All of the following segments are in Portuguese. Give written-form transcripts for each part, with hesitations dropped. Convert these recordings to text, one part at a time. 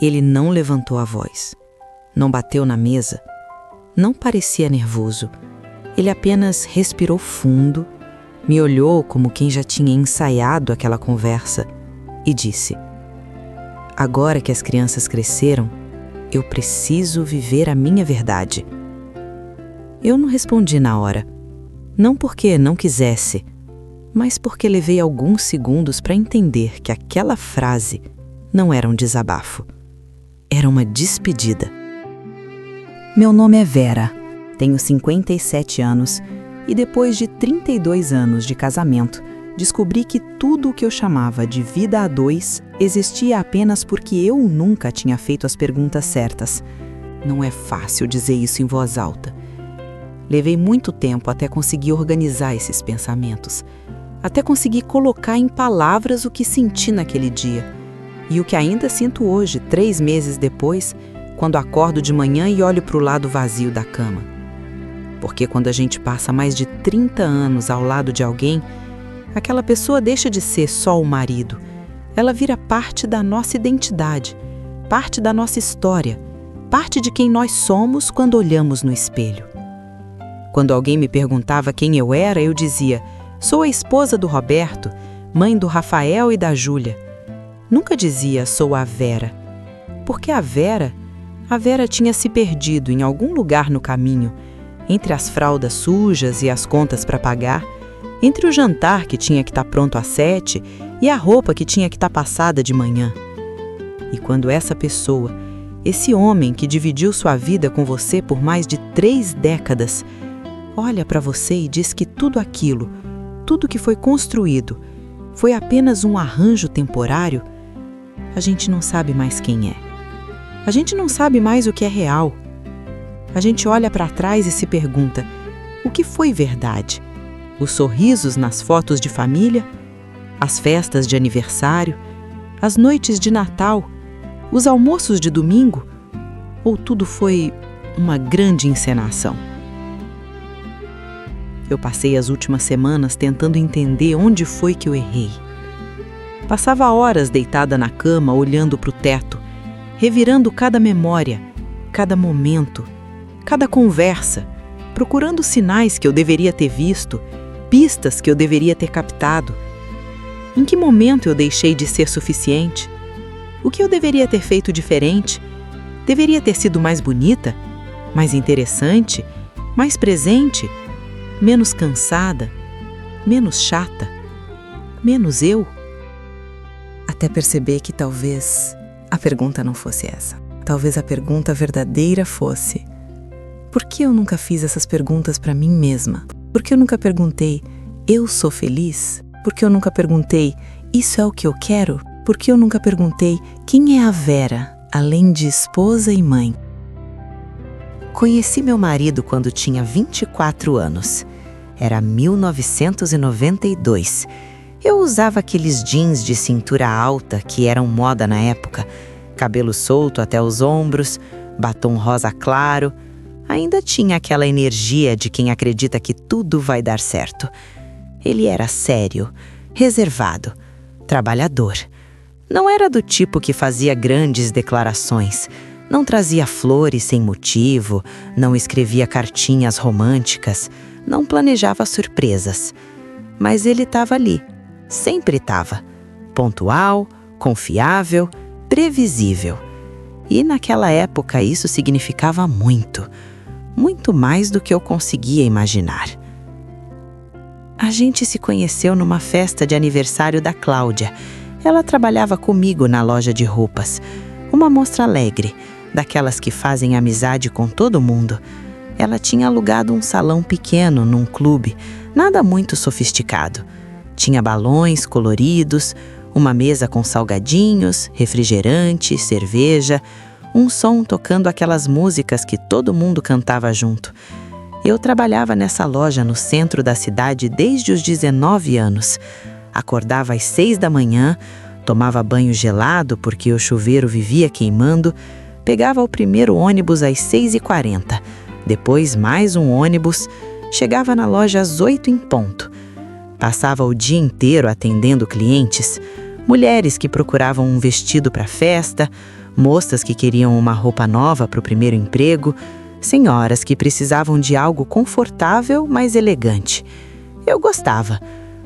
Ele não levantou a voz, não bateu na mesa, não parecia nervoso. Ele apenas respirou fundo, me olhou como quem já tinha ensaiado aquela conversa e disse: agora que as crianças cresceram, eu preciso viver a minha verdade. Eu não respondi na hora, não porque não quisesse, mas porque levei alguns segundos para entender que aquela frase não era um desabafo, era uma despedida. Meu nome é Vera, tenho 57 anos e depois de 32 anos de casamento, descobri que tudo o que eu chamava de vida a dois existia apenas porque eu nunca tinha feito as perguntas certas. Não é fácil dizer isso em voz alta. Levei muito tempo até conseguir organizar esses pensamentos, até conseguir colocar em palavras o que senti naquele dia e o que ainda sinto hoje, 3 meses depois, quando acordo de manhã e olho para o lado vazio da cama. Porque quando a gente passa mais de 30 anos ao lado de alguém, aquela pessoa deixa de ser só o marido. Ela vira parte da nossa identidade, parte da nossa história, parte de quem nós somos quando olhamos no espelho. Quando alguém me perguntava quem eu era, eu dizia: sou a esposa do Roberto, mãe do Rafael e da Júlia. Nunca dizia: sou a Vera. Porque a Vera tinha se perdido em algum lugar no caminho, entre as fraldas sujas e as contas para pagar, entre o jantar que tinha que estar pronto às 7 e a roupa que tinha que estar passada de manhã. E quando essa pessoa, esse homem que dividiu sua vida com você por mais de 3 décadas, olha para você e diz que tudo aquilo, tudo que foi construído, foi apenas um arranjo temporário, a gente não sabe mais quem é. A gente não sabe mais o que é real. A gente olha para trás e se pergunta: o que foi verdade? Os sorrisos nas fotos de família? As festas de aniversário? As noites de Natal? Os almoços de domingo? Ou tudo foi uma grande encenação? Eu passei as últimas semanas tentando entender onde foi que eu errei. Passava horas deitada na cama, olhando para o teto, revirando cada memória, cada momento, cada conversa, procurando sinais que eu deveria ter visto, pistas que eu deveria ter captado. Em que momento eu deixei de ser suficiente? O que eu deveria ter feito diferente? Deveria ter sido mais bonita, mais interessante, mais presente, menos cansada, menos chata, menos eu? Até perceber que talvez a pergunta não fosse essa. Talvez a pergunta verdadeira fosse: por que eu nunca fiz essas perguntas para mim mesma? Por que eu nunca perguntei: eu sou feliz? Por que eu nunca perguntei: isso é o que eu quero? Por que eu nunca perguntei: quem é a Vera, além de esposa e mãe? Conheci meu marido quando tinha 24 anos. Era 1992. Eu usava aqueles jeans de cintura alta que eram moda na época, cabelo solto até os ombros, batom rosa claro. Ainda tinha aquela energia de quem acredita que tudo vai dar certo. Ele era sério, reservado, trabalhador. Não era do tipo que fazia grandes declarações. Não trazia flores sem motivo, não escrevia cartinhas românticas, não planejava surpresas. Mas ele estava ali, sempre estava. Pontual, confiável, previsível. E naquela época isso significava muito, muito mais do que eu conseguia imaginar. A gente se conheceu numa festa de aniversário da Cláudia. Ela trabalhava comigo na loja de roupas. Uma moça alegre, daquelas que fazem amizade com todo mundo. Ela tinha alugado um salão pequeno num clube, nada muito sofisticado. Tinha balões coloridos, uma mesa com salgadinhos, refrigerante, cerveja, um som tocando aquelas músicas que todo mundo cantava junto. Eu trabalhava nessa loja no centro da cidade desde os 19 anos. Acordava às 6 da manhã, tomava banho gelado porque o chuveiro vivia queimando, pegava o primeiro ônibus às 6h40, depois mais um ônibus, chegava na loja às 8 em ponto. Passava o dia inteiro atendendo clientes, mulheres que procuravam um vestido para festa, Moças que queriam uma roupa nova para o primeiro emprego, senhoras que precisavam de algo confortável, mas elegante. Eu gostava.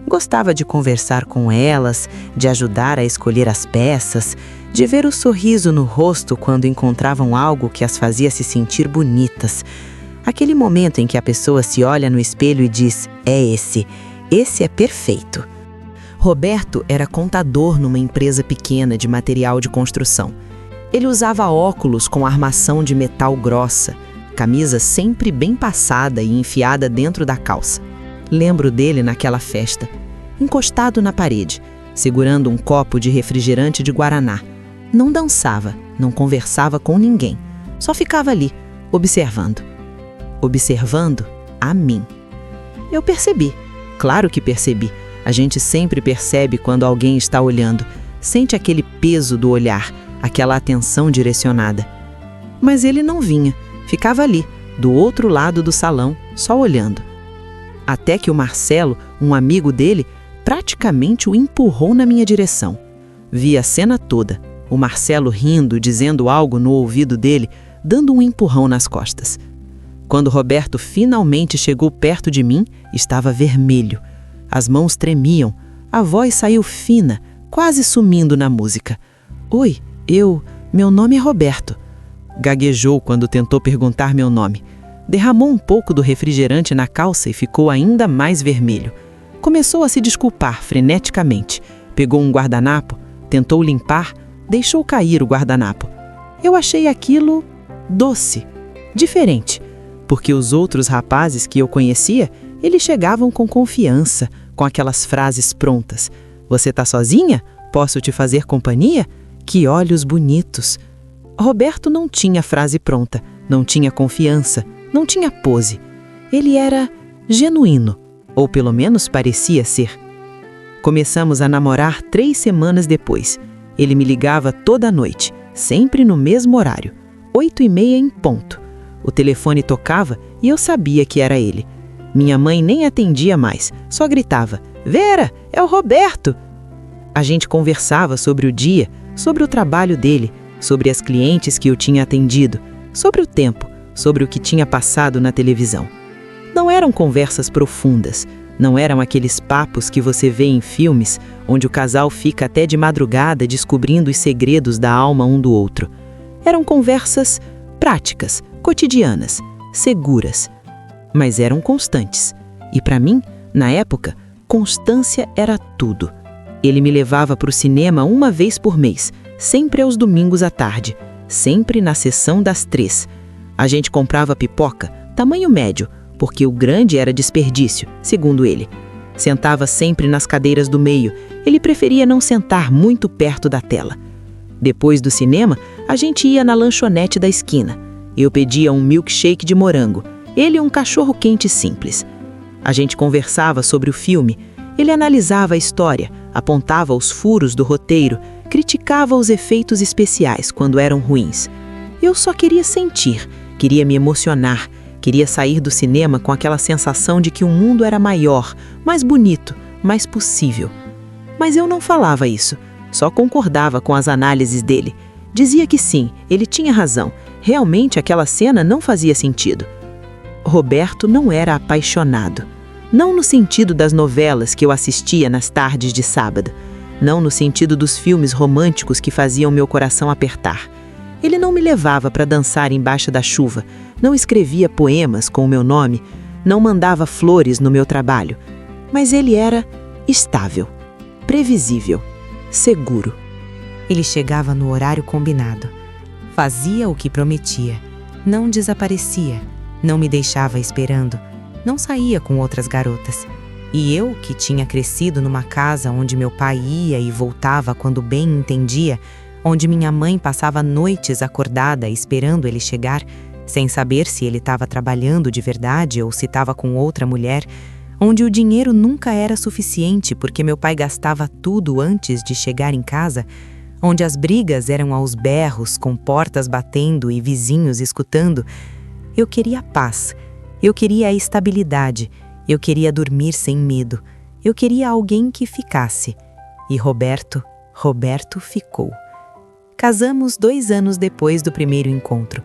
Gostava de conversar com elas, de ajudar a escolher as peças, de ver o sorriso no rosto quando encontravam algo que as fazia se sentir bonitas. Aquele momento em que a pessoa se olha no espelho e diz: é esse é perfeito. Roberto era contador numa empresa pequena de material de construção. Ele usava óculos com armação de metal grossa, camisa sempre bem passada e enfiada dentro da calça. Lembro dele naquela festa, encostado na parede, segurando um copo de refrigerante de guaraná. Não dançava, não conversava com ninguém, só ficava ali, observando. Observando a mim. Eu percebi, claro que percebi. A gente sempre percebe quando alguém está olhando, sente aquele peso do olhar, aquela atenção direcionada. Mas ele não vinha, ficava ali, do outro lado do salão, só olhando. Até que o Marcelo, um amigo dele, praticamente o empurrou na minha direção. Vi a cena toda, o Marcelo rindo, dizendo algo no ouvido dele, dando um empurrão nas costas. Quando Roberto finalmente chegou perto de mim, estava vermelho. As mãos tremiam, a voz saiu fina, quase sumindo na música. Oi, meu nome é Roberto. Gaguejou quando tentou perguntar meu nome. Derramou um pouco do refrigerante na calça e ficou ainda mais vermelho. Começou a se desculpar freneticamente. Pegou um guardanapo, tentou limpar, deixou cair o guardanapo. Eu achei aquilo doce, diferente, porque os outros rapazes que eu conhecia, eles chegavam com confiança, com aquelas frases prontas. Você tá sozinha? Posso te fazer companhia? Que olhos bonitos. Roberto não tinha frase pronta, não tinha confiança, não tinha pose. Ele era genuíno, ou pelo menos parecia ser. Começamos a namorar 3 semanas depois. Ele me ligava toda noite, sempre no mesmo horário, 8h30 em ponto. O telefone tocava e eu sabia que era ele. Minha mãe nem atendia mais, só gritava: Vera, é o Roberto! A gente conversava sobre o dia, sobre o trabalho dele, sobre as clientes que eu tinha atendido, sobre o tempo, sobre o que tinha passado na televisão. Não eram conversas profundas, não eram aqueles papos que você vê em filmes, onde o casal fica até de madrugada descobrindo os segredos da alma um do outro. Eram conversas práticas, cotidianas, seguras, mas eram constantes. E para mim, na época, constância era tudo. Ele me levava para o cinema 1 vez por mês, sempre aos domingos à tarde, sempre na sessão das 3. A gente comprava pipoca, tamanho médio, porque o grande era desperdício, segundo ele. Sentava sempre nas cadeiras do meio, ele preferia não sentar muito perto da tela. Depois do cinema, a gente ia na lanchonete da esquina. Eu pedia um milkshake de morango, ele um cachorro-quente simples. A gente conversava sobre o filme, ele analisava a história, apontava os furos do roteiro, criticava os efeitos especiais quando eram ruins. Eu só queria sentir, queria me emocionar, queria sair do cinema com aquela sensação de que o mundo era maior, mais bonito, mais possível. Mas eu não falava isso, só concordava com as análises dele. Dizia que sim, ele tinha razão, realmente aquela cena não fazia sentido. Roberto não era apaixonado. Não no sentido das novelas que eu assistia nas tardes de sábado. Não no sentido dos filmes românticos que faziam meu coração apertar. Ele não me levava para dançar embaixo da chuva, não escrevia poemas com o meu nome, não mandava flores no meu trabalho. Mas ele era estável, previsível, seguro. Ele chegava no horário combinado, fazia o que prometia, não desaparecia, não me deixava esperando, não saía com outras garotas. E eu, que tinha crescido numa casa onde meu pai ia e voltava quando bem entendia, onde minha mãe passava noites acordada esperando ele chegar, sem saber se ele estava trabalhando de verdade ou se estava com outra mulher, onde o dinheiro nunca era suficiente porque meu pai gastava tudo antes de chegar em casa, onde as brigas eram aos berros, com portas batendo e vizinhos escutando. Eu queria paz, eu queria a estabilidade, eu queria dormir sem medo, eu queria alguém que ficasse. E Roberto ficou. Casamos 2 anos depois do primeiro encontro.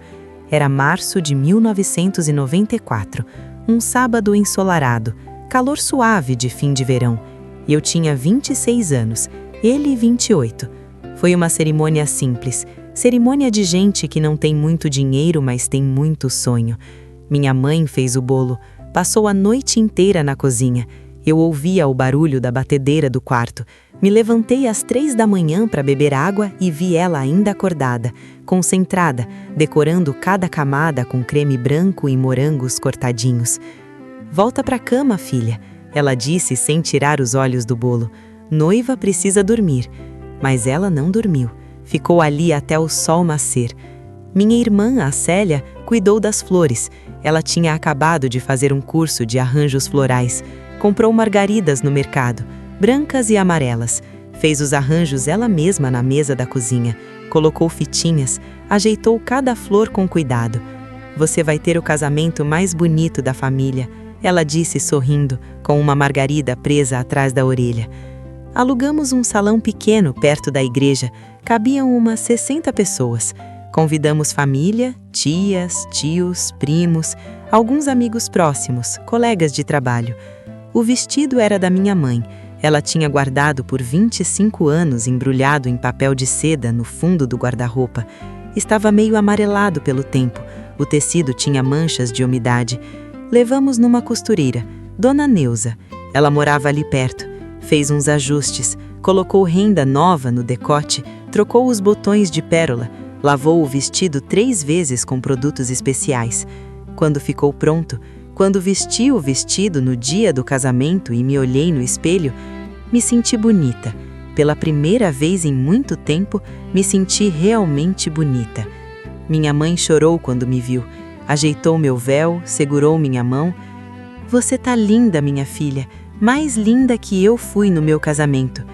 Era março de 1994, um sábado ensolarado, calor suave de fim de verão. E eu tinha 26 anos, ele 28. Foi uma cerimônia simples, cerimônia de gente que não tem muito dinheiro, mas tem muito sonho. Minha mãe fez o bolo, passou a noite inteira na cozinha. Eu ouvia o barulho da batedeira do quarto. Me levantei às 3 da manhã para beber água e vi ela ainda acordada, concentrada, decorando cada camada com creme branco e morangos cortadinhos. "Volta para a cama, filha", ela disse sem tirar os olhos do bolo. "Noiva precisa dormir." Mas ela não dormiu. Ficou ali até o sol nascer. Minha irmã, a Célia, cuidou das flores. Ela tinha acabado de fazer um curso de arranjos florais. Comprou margaridas no mercado, brancas e amarelas. Fez os arranjos ela mesma na mesa da cozinha. Colocou fitinhas, ajeitou cada flor com cuidado. "Você vai ter o casamento mais bonito da família", ela disse sorrindo, com uma margarida presa atrás da orelha. Alugamos um salão pequeno perto da igreja. Cabiam umas 60 pessoas. Convidamos família, tias, tios, primos, alguns amigos próximos, colegas de trabalho. O vestido era da minha mãe. Ela tinha guardado por 25 anos embrulhado em papel de seda no fundo do guarda-roupa. Estava meio amarelado pelo tempo. O tecido tinha manchas de umidade. Levamos numa costureira, Dona Neuza. Ela morava ali perto. Fez uns ajustes, colocou renda nova no decote, trocou os botões de pérola, lavou o vestido 3 vezes com produtos especiais. Quando ficou pronto, quando vesti o vestido no dia do casamento e me olhei no espelho, me senti bonita. Pela primeira vez em muito tempo, me senti realmente bonita. Minha mãe chorou quando me viu, ajeitou meu véu, segurou minha mão. "Você tá linda, minha filha, mais linda que eu fui no meu casamento."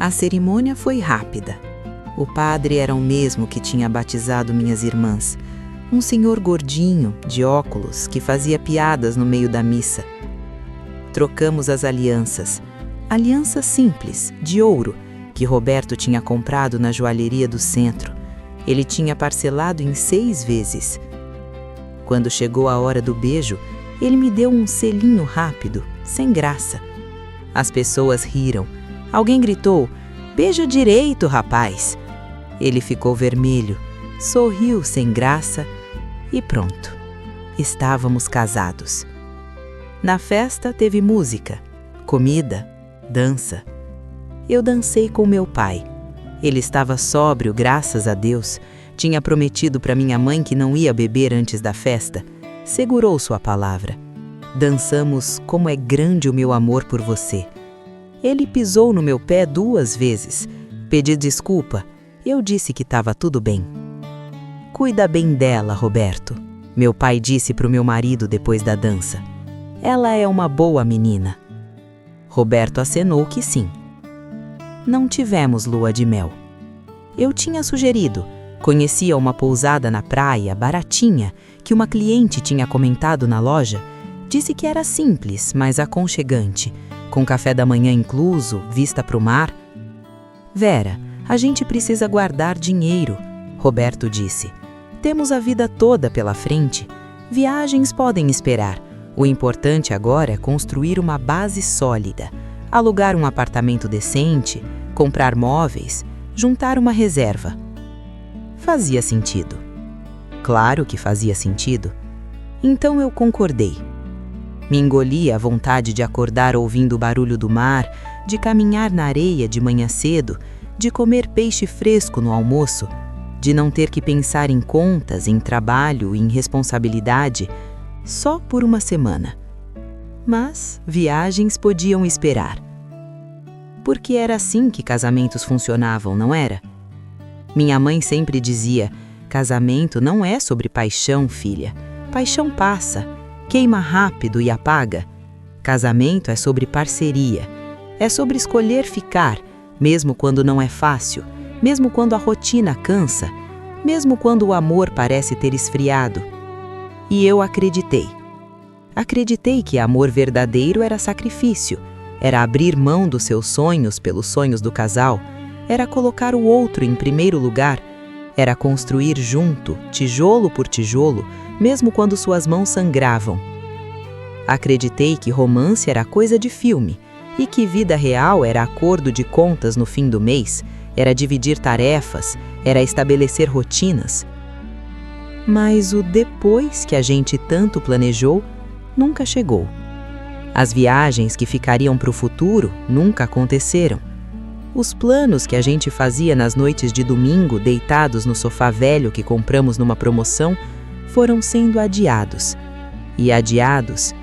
A cerimônia foi rápida. O padre era o mesmo que tinha batizado minhas irmãs. Um senhor gordinho, de óculos, que fazia piadas no meio da missa. Trocamos as alianças. Aliança simples, de ouro, que Roberto tinha comprado na joalheria do centro. Ele tinha parcelado em 6 vezes. Quando chegou a hora do beijo, ele me deu um selinho rápido, sem graça. As pessoas riram. Alguém gritou: "Beija direito, rapaz!" Ele ficou vermelho, sorriu sem graça e pronto. Estávamos casados. Na festa teve música, comida, dança. Eu dancei com meu pai. Ele estava sóbrio, graças a Deus. Tinha prometido para minha mãe que não ia beber antes da festa. Segurou sua palavra. Dançamos Como é Grande o Meu Amor por Você. Ele pisou no meu pé 2 vezes. Pedi desculpa. Eu disse que estava tudo bem. "Cuida bem dela, Roberto", meu pai disse para o meu marido depois da dança. "Ela é uma boa menina." Roberto acenou que sim. Não tivemos lua de mel. Eu tinha sugerido. Conhecia uma pousada na praia, baratinha, que uma cliente tinha comentado na loja. Disse que era simples, mas aconchegante, com café da manhã incluso, vista para o mar. "Vera, a gente precisa guardar dinheiro", Roberto disse. "Temos a vida toda pela frente. Viagens podem esperar. O importante agora é construir uma base sólida, alugar um apartamento decente, comprar móveis, juntar uma reserva." Fazia sentido. Claro que fazia sentido. Então eu concordei. Me engolia a vontade de acordar ouvindo o barulho do mar, de caminhar na areia de manhã cedo, de comer peixe fresco no almoço, de não ter que pensar em contas, em trabalho, em responsabilidade, só por uma semana. Mas viagens podiam esperar. Porque era assim que casamentos funcionavam, não era? Minha mãe sempre dizia: "Casamento não é sobre paixão, filha. Paixão passa, queima rápido e apaga. Casamento é sobre parceria. É sobre escolher ficar, mesmo quando não é fácil, mesmo quando a rotina cansa, mesmo quando o amor parece ter esfriado." E eu acreditei. Acreditei que amor verdadeiro era sacrifício, era abrir mão dos seus sonhos pelos sonhos do casal, era colocar o outro em primeiro lugar, era construir junto, tijolo por tijolo, mesmo quando suas mãos sangravam. Acreditei que romance era coisa de filme e que vida real era acordo de contas no fim do mês, era dividir tarefas, era estabelecer rotinas. Mas o depois que a gente tanto planejou nunca chegou. As viagens que ficariam para o futuro nunca aconteceram. Os planos que a gente fazia nas noites de domingo, deitados no sofá velho que compramos numa promoção, foram sendo adiados, e adiados,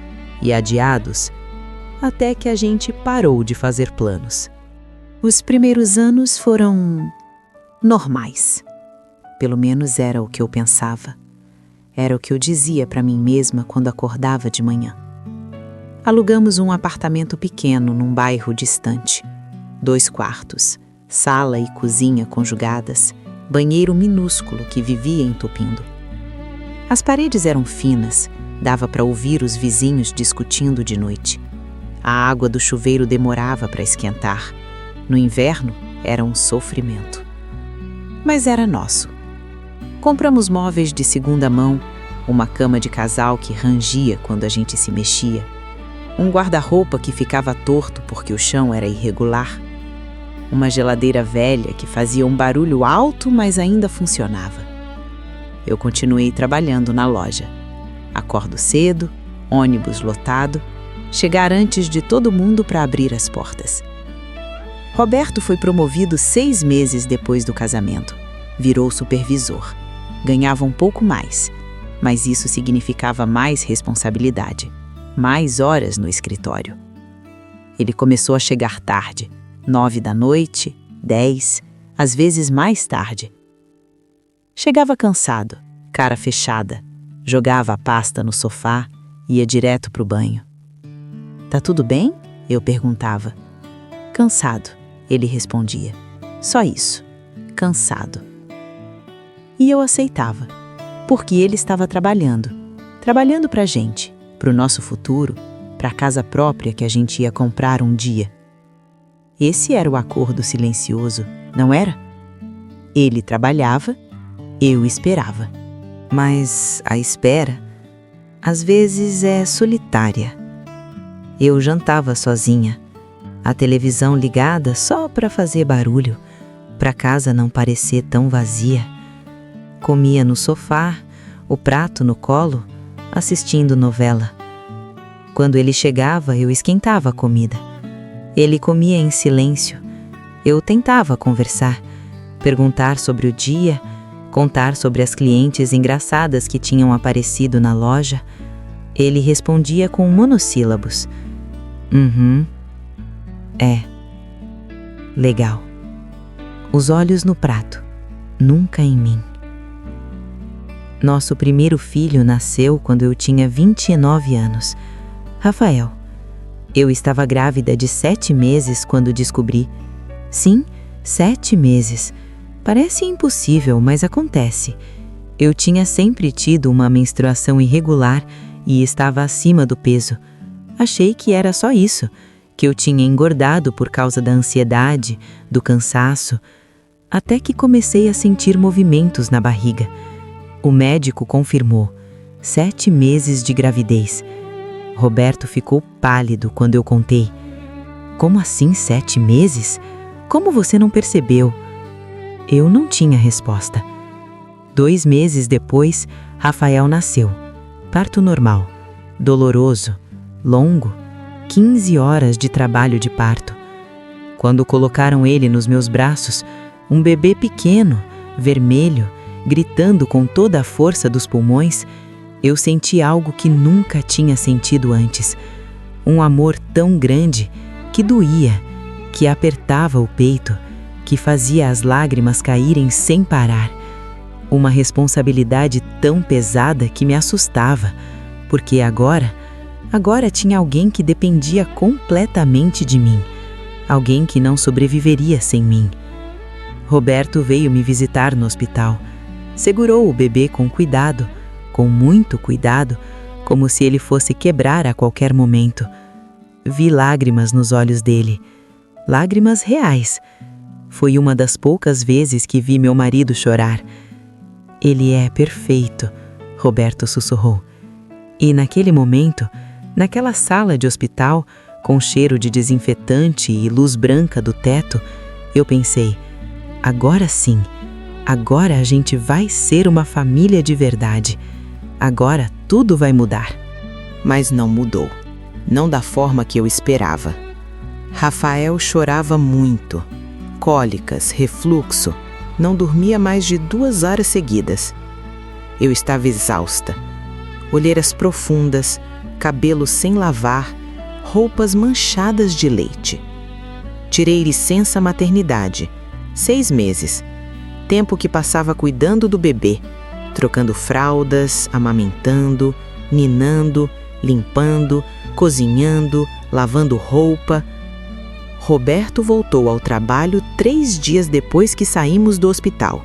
e adiados, até que a gente parou de fazer planos. Os primeiros anos foram normais. Pelo menos era o que eu pensava. Era o que eu dizia para mim mesma quando acordava de manhã. Alugamos um apartamento pequeno num bairro distante. 2 quartos, sala e cozinha conjugadas, banheiro minúsculo que vivia entupindo. As paredes eram finas, dava para ouvir os vizinhos discutindo de noite. A água do chuveiro demorava para esquentar. No inverno, era um sofrimento. Mas era nosso. Compramos móveis de segunda mão, uma cama de casal que rangia quando a gente se mexia, um guarda-roupa que ficava torto porque o chão era irregular, uma geladeira velha que fazia um barulho alto, mas ainda funcionava. Eu continuei trabalhando na loja. Acordo cedo, ônibus lotado, chegar antes de todo mundo para abrir as portas. Roberto foi promovido 6 meses depois do casamento. Virou supervisor. Ganhava um pouco mais, mas isso significava mais responsabilidade, mais horas no escritório. Ele começou a chegar tarde, 9 da noite, 10, às vezes mais tarde. Chegava cansado, cara fechada, jogava a pasta no sofá, ia direto pro banho. "Tá tudo bem?" eu perguntava. "Cansado", ele respondia. "Só isso, cansado." E eu aceitava, porque ele estava trabalhando pra gente, pro nosso futuro, pra casa própria que a gente ia comprar um dia. Esse era o acordo silencioso, não era? Ele trabalhava, eu esperava. Mas a espera, às vezes, é solitária. Eu jantava sozinha, a televisão ligada só para fazer barulho, para casa não parecer tão vazia. Comia no sofá, o prato no colo, assistindo novela. Quando ele chegava, eu esquentava a comida. Ele comia em silêncio. Eu tentava conversar, perguntar sobre o dia, contar sobre as clientes engraçadas que tinham aparecido na loja. Ele respondia com monossílabos. É. Legal. Os olhos no prato, nunca em mim. Nosso primeiro filho nasceu quando eu tinha 29 anos. Rafael. Eu estava grávida de 7 meses quando descobri. Sim, 7 meses. Parece impossível, mas acontece. Eu tinha sempre tido uma menstruação irregular e estava acima do peso. Achei que era só isso, que eu tinha engordado por causa da ansiedade, do cansaço, até que comecei a sentir movimentos na barriga. O médico confirmou: 7 meses de gravidez. Roberto ficou pálido quando eu contei. Como assim 7 meses? Como você não percebeu? Eu não tinha resposta. 2 meses depois, Rafael nasceu. Parto normal, doloroso, longo, 15 horas de trabalho de parto. Quando colocaram ele nos meus braços, um bebê pequeno, vermelho, gritando com toda a força dos pulmões, eu senti algo que nunca tinha sentido antes. Um amor tão grande que doía, que apertava o peito, que fazia as lágrimas caírem sem parar. Uma responsabilidade tão pesada que me assustava, porque agora tinha alguém que dependia completamente de mim, alguém que não sobreviveria sem mim. Roberto veio me visitar no hospital. Segurou o bebê com cuidado, com muito cuidado, como se ele fosse quebrar a qualquer momento. Vi lágrimas nos olhos dele, lágrimas reais. Foi uma das poucas vezes que vi meu marido chorar. Ele é perfeito, Roberto sussurrou. E naquele momento, naquela sala de hospital, com cheiro de desinfetante e luz branca do teto, eu pensei, agora sim, agora a gente vai ser uma família de verdade. Agora tudo vai mudar. Mas não mudou. Não da forma que eu esperava. Rafael chorava muito. Cólicas, refluxo. Não dormia mais de 2 horas seguidas. Eu estava exausta. Olheiras profundas, cabelo sem lavar, roupas manchadas de leite. Tirei licença maternidade, 6 meses. Tempo que passava cuidando do bebê, trocando fraldas, amamentando, ninando, limpando, cozinhando, lavando roupa. Roberto voltou ao trabalho 3 dias depois que saímos do hospital.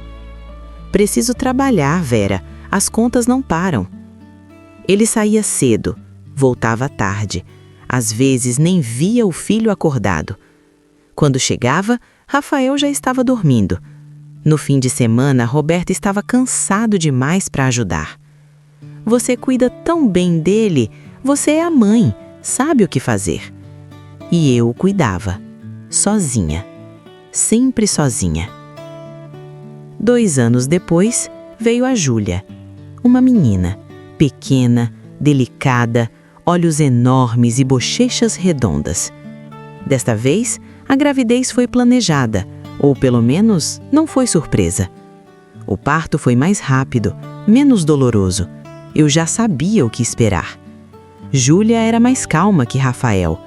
Preciso trabalhar, Vera. As contas não param. Ele saía cedo, voltava tarde. Às vezes nem via o filho acordado. Quando chegava, Rafael já estava dormindo. No fim de semana, Roberto estava cansado demais para ajudar. Você cuida tão bem dele, você é a mãe, sabe o que fazer. E eu o cuidava, sozinha, sempre sozinha. 2 anos depois, veio a Júlia, uma menina, pequena, delicada, olhos enormes e bochechas redondas. Desta vez, a gravidez foi planejada, ou pelo menos não foi surpresa. O parto foi mais rápido, menos doloroso. Eu já sabia o que esperar. Júlia era mais calma que Rafael.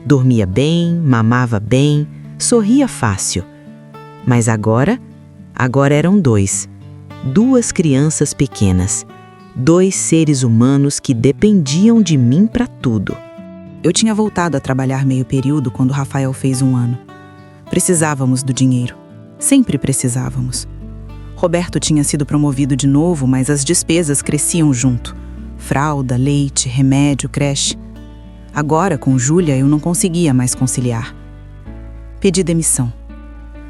Dormia bem, mamava bem, sorria fácil. Mas agora eram 2 crianças pequenas. 2 seres humanos que dependiam de mim para tudo. Eu tinha voltado a trabalhar meio período quando Rafael fez 1 ano. Precisávamos do dinheiro. Sempre precisávamos. Roberto tinha sido promovido de novo, mas as despesas cresciam junto. Fralda, leite, remédio, creche. Agora, com Júlia, eu não conseguia mais conciliar. Pedi demissão.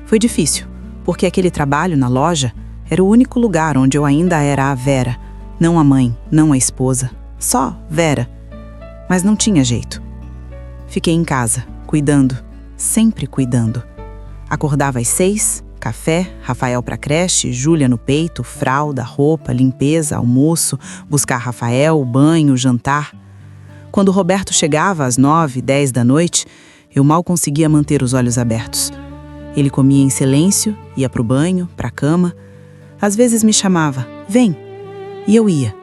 Foi difícil, porque aquele trabalho na loja era o único lugar onde eu ainda era a Vera, não a mãe, não a esposa, só Vera. Mas não tinha jeito. Fiquei em casa, cuidando, sempre cuidando. Acordava às 6, café, Rafael para creche, Júlia no peito, fralda, roupa, limpeza, almoço, buscar Rafael, banho, jantar. Quando Roberto chegava às 9, 10 da noite, eu mal conseguia manter os olhos abertos. Ele comia em silêncio, ia para o banho, para a cama. Às vezes me chamava, vem. E eu ia,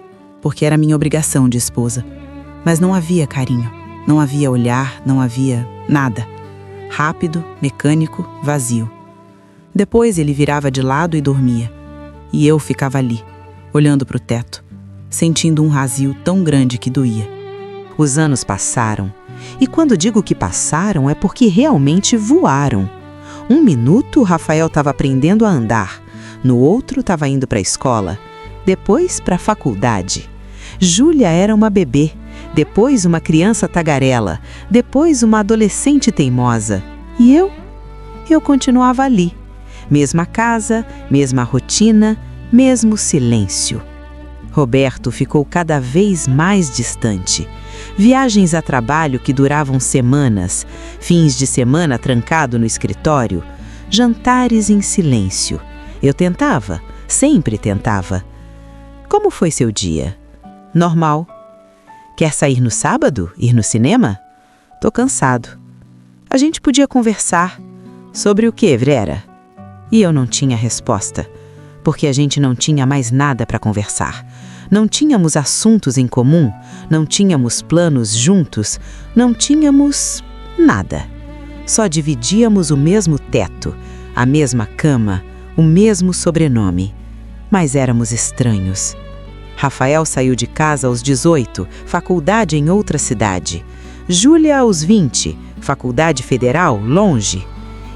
porque era minha obrigação de esposa. Mas não havia carinho, não havia olhar, não havia nada. Rápido, mecânico, vazio. Depois ele virava de lado e dormia. E eu ficava ali, olhando para o teto, sentindo um vazio tão grande que doía. Os anos passaram, e quando digo que passaram é porque realmente voaram. 1 minuto, Rafael estava aprendendo a andar, no outro estava indo para a escola, depois para a faculdade. Júlia era uma bebê, depois uma criança tagarela, depois uma adolescente teimosa. E eu continuava ali. Mesma casa, mesma rotina, mesmo silêncio. Roberto ficou cada vez mais distante. Viagens a trabalho que duravam semanas, fins de semana trancado no escritório, jantares em silêncio. Eu tentava, sempre tentava. Como foi seu dia? Normal. Quer sair no sábado? Ir no cinema? Tô cansado. A gente podia conversar. Sobre o que, Vera? E eu não tinha resposta, porque a gente não tinha mais nada para conversar. Não tínhamos assuntos em comum, não tínhamos planos juntos, não tínhamos nada. Só dividíamos o mesmo teto, a mesma cama, o mesmo sobrenome. Mas éramos estranhos. Rafael saiu de casa aos 18, faculdade em outra cidade. Júlia aos 20, faculdade federal, longe.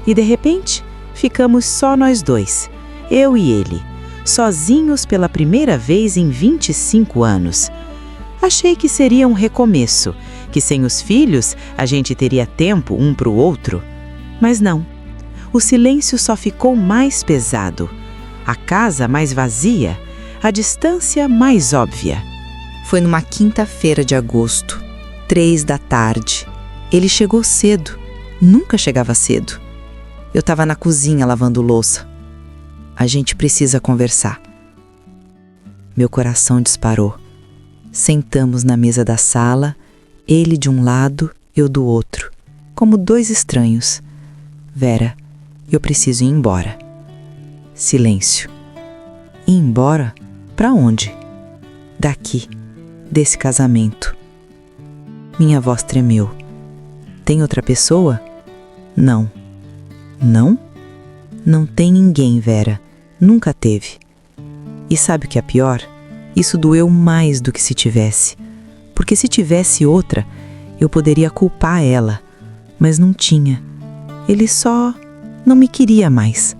E de repente, ficamos só nós 2, eu e ele. Sozinhos pela primeira vez em 25 anos. Achei que seria um recomeço, que sem os filhos a gente teria tempo um para o outro. Mas não. o silêncio só ficou mais pesado, a casa mais vazia, a distância mais óbvia. Foi numa quinta-feira de agosto, 3 da tarde. Ele chegou cedo, nunca chegava cedo. Eu estava na cozinha lavando louça. A gente precisa conversar. Meu coração disparou. Sentamos na mesa da sala, ele de um lado, eu do outro, como dois estranhos. Vera, eu preciso ir embora. Silêncio. Ir embora? Pra onde? Daqui, desse casamento. Minha voz tremeu. Tem outra pessoa? Não. Não? Não tem ninguém, Vera. Nunca teve. E sabe o que é pior? Isso doeu mais do que se tivesse. Porque se tivesse outra, eu poderia culpar ela. Mas não tinha. Ele só não me queria mais.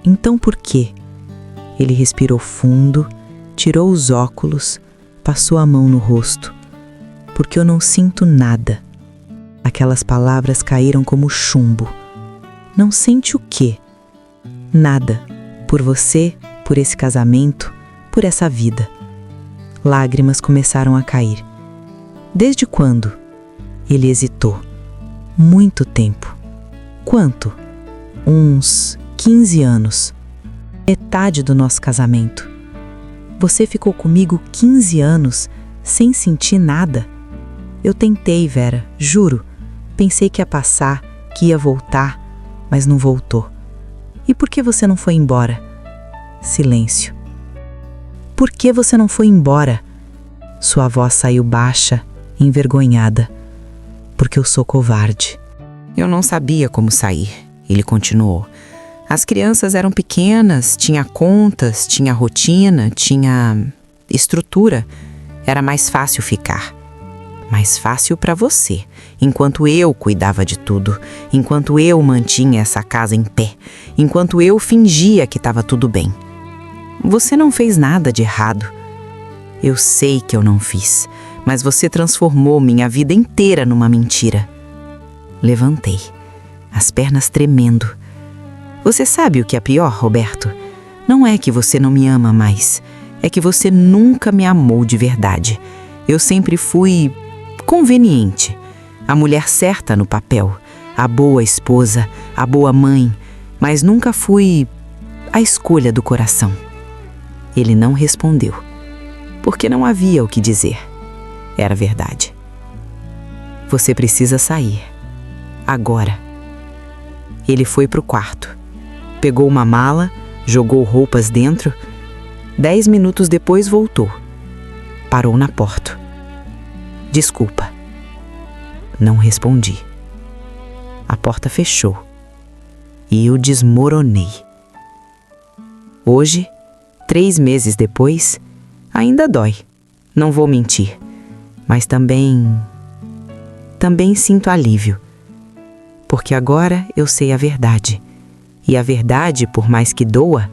Então por quê? Ele respirou fundo, tirou os óculos, passou a mão no rosto. Porque eu não sinto nada. Aquelas palavras caíram como chumbo. Não sente o quê? Nada. Por você, por esse casamento, por essa vida. Lágrimas começaram a cair. Desde quando? Ele hesitou. Muito tempo. Quanto? Uns 15 anos. Metade do nosso casamento. Você ficou comigo 15 anos sem sentir nada? Eu tentei, Vera, juro. Pensei que ia passar, que ia voltar, mas não voltou. E por que você não foi embora? Silêncio. Por que você não foi embora? Sua voz saiu baixa, envergonhada. Porque eu sou covarde. Eu não sabia como sair, ele continuou. As crianças eram pequenas, tinha contas, tinha rotina, tinha estrutura. Era mais fácil ficar. Mais fácil para você, enquanto eu cuidava de tudo, enquanto eu mantinha essa casa em pé, enquanto eu fingia que estava tudo bem. Você não fez nada de errado. Eu sei que eu não fiz, mas você transformou minha vida inteira numa mentira. Levantei, as pernas tremendo. Você sabe o que é pior, Roberto? Não é que você não me ama mais, é que você nunca me amou de verdade. Eu sempre fui conveniente, a mulher certa no papel, a boa esposa, a boa mãe, mas nunca fui a escolha do coração. Ele não respondeu, porque não havia o que dizer. Era verdade. Você precisa sair. Agora. Ele foi pro quarto. Pegou uma mala, jogou roupas dentro. 10 minutos depois voltou. Parou na porta. Desculpa. Não respondi. A porta fechou. E eu desmoronei. Hoje, 3 meses depois, ainda dói. Não vou mentir. Mas também sinto alívio. Porque agora eu sei a verdade. E a verdade, por mais que doa,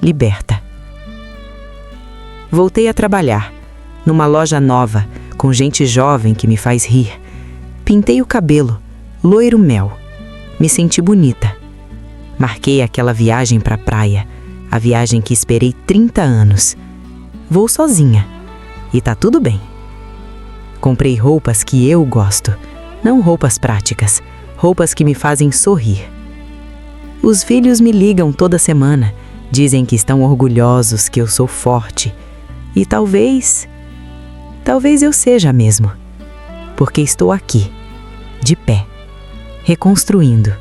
liberta. Voltei a trabalhar, numa loja nova, com gente jovem que me faz rir. Pintei o cabelo, loiro mel. Me senti bonita. Marquei aquela viagem pra praia, a viagem que esperei 30 anos. Vou sozinha. E tá tudo bem. Comprei roupas que eu gosto, não roupas práticas, roupas que me fazem sorrir. Os filhos me ligam toda semana, dizem que estão orgulhosos que eu sou forte. E talvez eu seja mesmo, porque estou aqui, de pé, reconstruindo.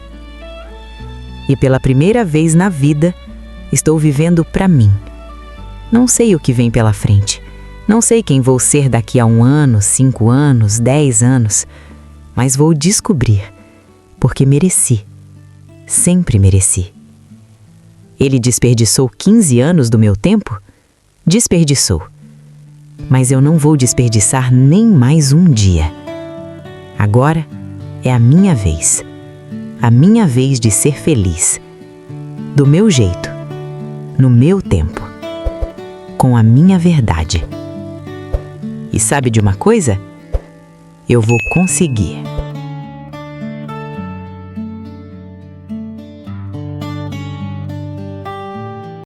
E pela primeira vez na vida, estou vivendo para mim. Não sei o que vem pela frente, não sei quem vou ser daqui a 1 ano, 5 anos, 10 anos, mas vou descobrir, porque mereci, sempre mereci. Ele desperdiçou 15 anos do meu tempo? Desperdiçou. Mas eu não vou desperdiçar nem mais um dia. Agora é a minha vez de ser feliz. Do meu jeito, no meu tempo, com a minha verdade. E sabe de uma coisa? Eu vou conseguir.